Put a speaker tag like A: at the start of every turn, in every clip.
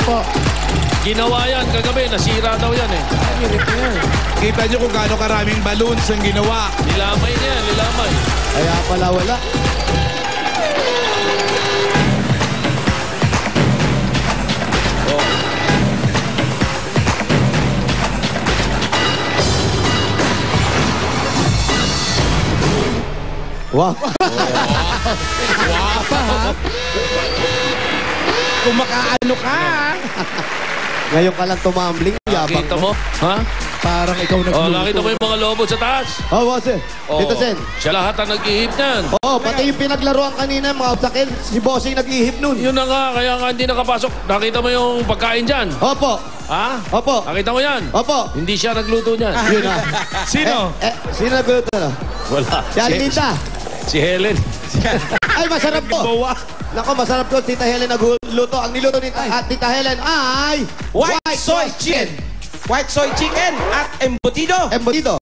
A: po.
B: Ginawa yan kagabi, nasira daw yan eh.
C: Kita nyo kung gaano karaming balloons ang ginawa.
B: Nilamay niya, nilamay.
A: Kaya pala wala. Wow.
C: Wow pa ha. Kung makaano ka.
A: Ngayon ka lang tumambling. Yabang
B: Kita mo? Ha?
A: Parang ikaw nagluto.
B: Oh, nakita mo yung mga lobo sa taas?
A: Oh, boss eh.
B: Oh,
A: Dito, Sen.
B: siya lahat ang nag-ihip niyan.
A: Oo, pati yung pinaglaruan kanina, mga obstacle, si Bossing nag-ihip nun.
B: Yun na nga, kaya nga hindi nakapasok. Nakita mo yung pagkain dyan?
A: Opo.
B: Ha?
A: Opo.
B: Nakita mo yan?
A: Opo.
B: Hindi siya nagluto niyan.
A: Yun na.
C: Sino?
A: Sino nagluto na?
B: Wala.
A: Si Alinita.
B: Si Helen.
A: Ay, masarap to.
C: Bawa.
A: Nako, masarap to. Tita Helen nagluto. Ang niluto ni Tita Helen ay...
D: White soy chicken. White soy chicken at embutido.
A: Embutido.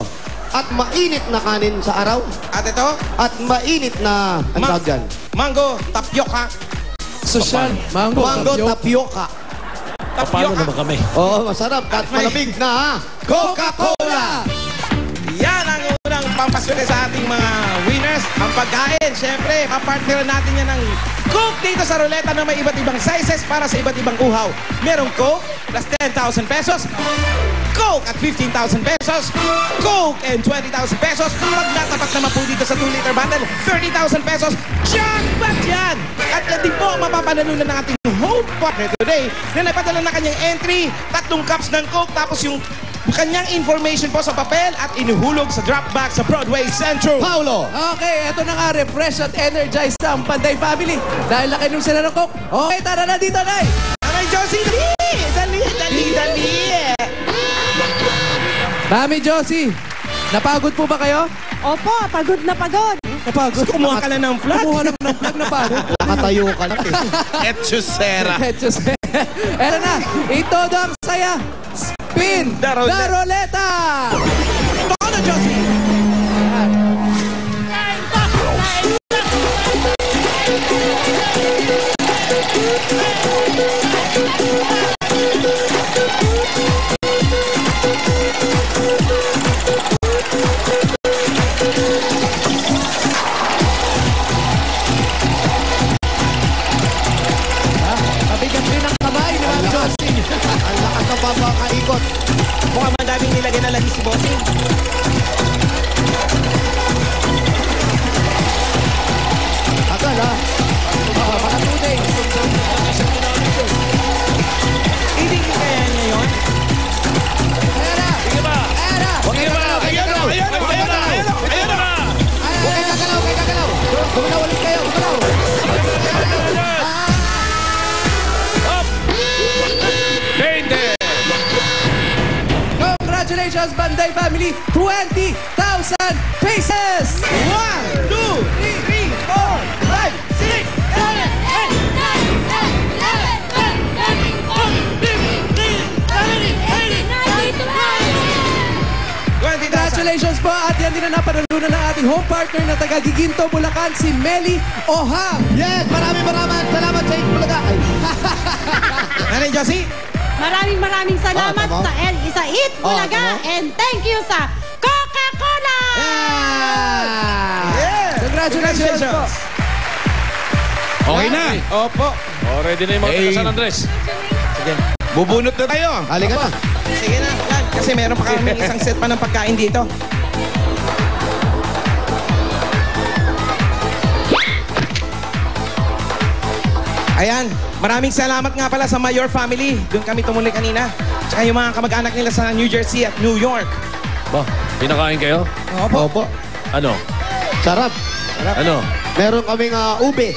A: At mainit na kanin sa araw.
D: At ito,
A: At mainit na... Ang tawag dyan?
D: mango tapioca.
A: Social. Mango tapioca.
B: Paano naman kami?
A: Oo, masarap. At malamig na Coca-Cola.
D: Yan ang unang pampaswerte sa ating mga winners. Ang pagkain, syempre, kapartneran natin yan ng Coke dito sa ruleta na may iba't ibang sizes para sa iba't ibang uhaw. Merong Coke plus 10,000 pesos. Coke at 15,000 pesos. Coke and 20,000 pesos. Pag natapat naman po dito sa 2-liter bottle, 30,000 pesos. Jackpot yan! At yan din po ang mapapanalunan ng ating home partner today na nagpadala na kanyang entry, 3 cups ng Coke, tapos yung kanyang information po sa papel at inuhulog sa drop box sa Broadway Central.
A: Paulo.
E: Okay, eto na nga, refresh at energize ang Panday Family. Dahil nakinom sila ng Coke. Okay, tara na dito, Nay!
D: Aray, Josie, dali! Dali!
E: Mami Josie, napagod po ba kayo?
F: Opo, pagod na pagod.
E: Napagod.
D: Kumuha ka na ng flag.
E: Kumuha na ng flag na pagod.
A: Nakatayo ka lang eh.
C: Etchusera.
E: Eto na, ito ang saya. Spin
D: The roulette.
E: Roleta!
D: Baka na, Josie!
E: Mabigat rin ang kamay ni Mami Josie.
A: Ang lakas ng papakaikot.
D: Mukhang madaming nilagyan na lagi si Bossing.
A: Tagal ha.
E: Mga 2 days.
D: Hindi kaya niya yun.
E: Era!
B: Sige ba?
E: Era!
B: Sige ba?
C: Ayan na! Ayan na! Ayan na!
B: Ayan na!
A: Huwag kayo gagalaw, kayo gagalaw. Gumalaw ulit kayo, gumalaw.
B: Up! 20!
E: Congratulations, Panday Family! 20,000 pesos!
D: 1, 2, 3, 4, 5, 6, 20,000.
E: Congratulations po at yan din na napanalunan ng ating home partner na taga Giginto, Bulacan, si Meli Oham.
A: Yes, maraming salamat sa inyo talaga. Ay.
D: Nanay Josie?
F: Maraming salamat
A: tama.
F: sa Eat Bulaga
A: tama.
F: and thank you sa Coca-Cola!
D: Yeah!
E: Congratulations po.
C: Okay na.
D: Opo.
B: Oh, ready na yung mga taga San Andres.
C: Bubunot na tayo.
A: Halika na.
D: Sige na, yan. Kasi meron pa kami isang set pa ng pagkain dito. Ayan, maraming salamat nga pala sa Mayor family. Doon kami tumuloy kanina. Tsaka yung mga kamag-anak nila sa New Jersey at New York.
B: Ba, pinakain kayo?
A: Opo.
B: Ano?
A: Sarap.
B: Ano?
A: Meron kaming ube.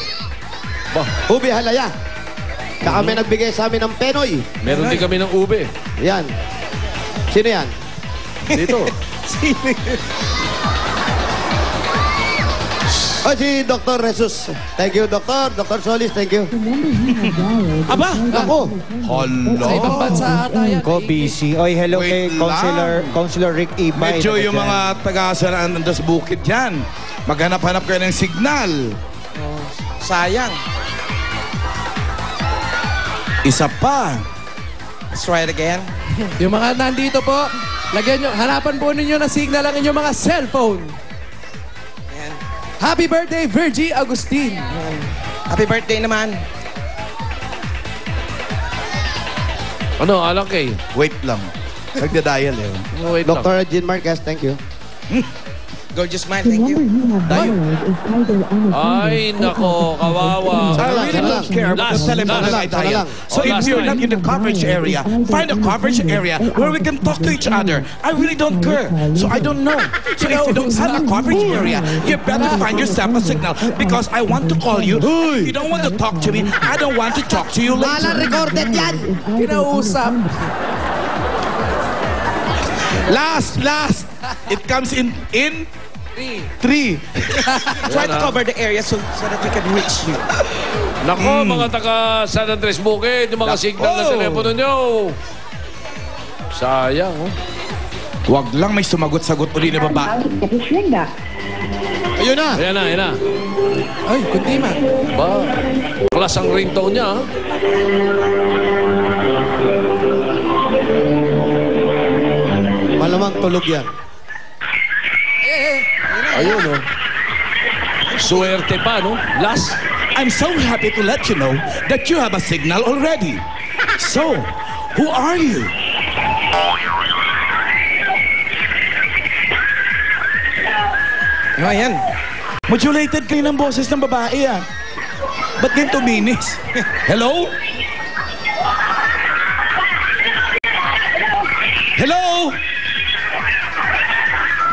B: Ba,
A: Ube halaya. Saka may nagbigay sa amin ng penoy.
B: meron din kami ng ube.
A: Yan. Sino yan?
B: Dito.
A: Oh, si Dr. Jesus. Thank you, Dr. Dr. Solis, thank you.
D: Aba!
A: Ako.
E: Sa ibang bansa ata yan.
G: Ko busy. Oy, hello
C: Wait
G: kay
C: lang.
G: Councilor Rick Ibay.
C: Medyo yung mga taga-saraan ng Das Bukid yan. Maghanap-hanap kayo ng signal.
D: Sayang.
C: Isa pa.
D: Let's try it again.
E: Yung mga nandito po, lagyan nyo, hanapan po ninyo na signal ang inyong mga cellphone.
D: Ayan.
E: Happy birthday, Virgie Agustin.
D: Happy birthday naman.
B: Ano, Alan Kay?
C: Wait lang. Nagda-dial eh.
B: Wait lang.
A: Dr. Jean Marquez, thank you.
D: Gorgeous man, thank you.
B: Ay, nako, kawawa.
C: I really don't care about the telephone
B: Last.
C: that I dial. So if
B: Last
C: you're
B: time.
C: not in the coverage area, find a coverage area where we can talk to each other. I really don't care. So I don't know. So if you don't have a coverage area, you better find yourself a signal because I want to call you. If you don't want to talk to me, I don't want to talk to you later.
A: recorded yan!
E: Kinausap.
C: Last. It comes in 3.
D: Try to cover the area so that we can reach you.
B: Nako, mga taga San Andres Bukid, yung mga signal na telepono nyo. Sayang, oh.
C: Wag lang may sumagot-sagot uli na baba.
A: Ayun na!
B: Ayan na.
E: Ay, kunti ma.
B: Ba, klas ang ringtone niya, ah.
A: Malamang tulog yan.
B: Ayun, oh. Suwerte pa, no? Last.
C: I'm so happy to let you know that you have a signal already. So, who are you?
D: Oh, ayan.
C: Modulated kayo ng boses ng babae, ah. Ba't ganito minis? Hello? Hello?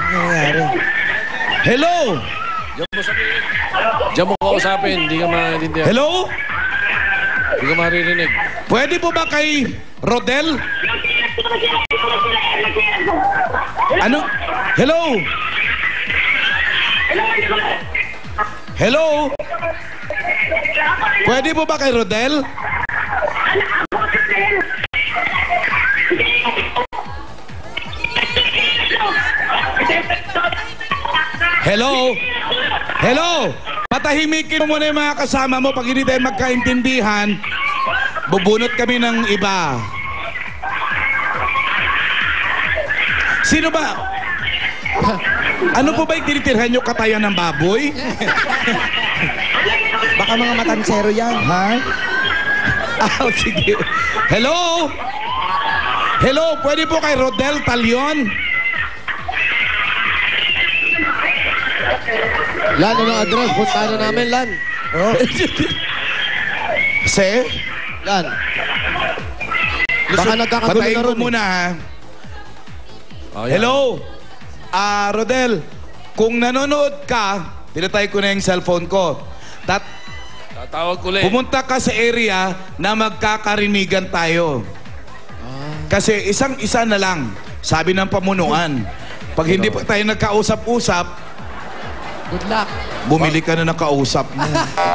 D: Ano nangyari?
C: Hello?
B: Diyan mo sabihin. Diyan mo kausapin, hindi ka maintindihan.
C: Hello?
B: Hindi ka maririnig.
C: Pwede po ba kay Rodel? Ano? Hello? Hello? Pwede po ba kay Rodel? Hello? Hello? Patahimikin mo muna yung mga kasama mo. Pag hindi tayo magkaintindihan, bubunot kami ng iba. Sino ba? Ano po ba yung tinitirhan nyo, katayan ng baboy?
D: Baka mga matansero yan.
C: Ha? Ah, sige. Hello? Hello, pwede po kay Rodel Talion?
A: Lan, ano address? Punta na namin, Lan.
C: Se?
A: Lan. Baka nagkakagulo
C: Patayin
A: na
C: ko
A: ron.
C: muna, ha?
B: Ayan.
C: Hello? Rodel, kung nanonood ka, tinatay ko na yung cellphone ko.
B: Tatawag ko ulit.
C: Pumunta ka sa area na magkakarinigan tayo. Kasi isang-isa na lang, sabi ng pamunuan. Pag hindi pa tayo nagkausap-usap,
E: Good luck.
C: bumili ka na ng kausap mo.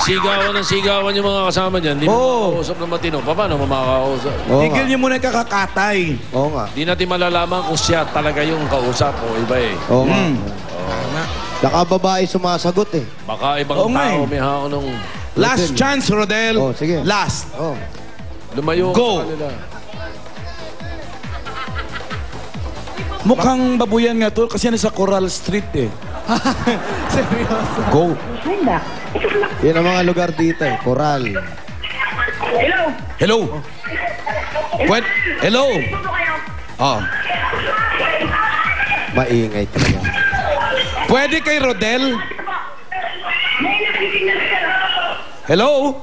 B: Sigawan yung mga kasama dyan. Hindi
C: Oo.
B: mo makausap ng matino. Paano mo makakausap?
A: Oo nga.
C: Tigil niyo muna yung kakakatay.
A: Oo nga.
B: Di natin malalaman kung siya talaga yung kausap o iba eh.
A: Oo nga.
C: Mm.
A: Baka babae sumasagot eh.
B: Baka ibang
C: Oo nga
B: tao
C: eh.
B: may hako nung
C: Last chance, Rodel.
A: Oh, sige.
C: Last.
A: Oh.
B: lumayo
C: Go.
B: sa kanila.
C: Mukhang babuyan nga to kasi nasa Coral Street eh.
E: Seryoso.
C: Go.
A: Yan ang mga lugar dito eh. Coral.
C: Hello. What? Hello. Oh.
A: Maingay talaga.
C: Pwede kay Rodel? Hello?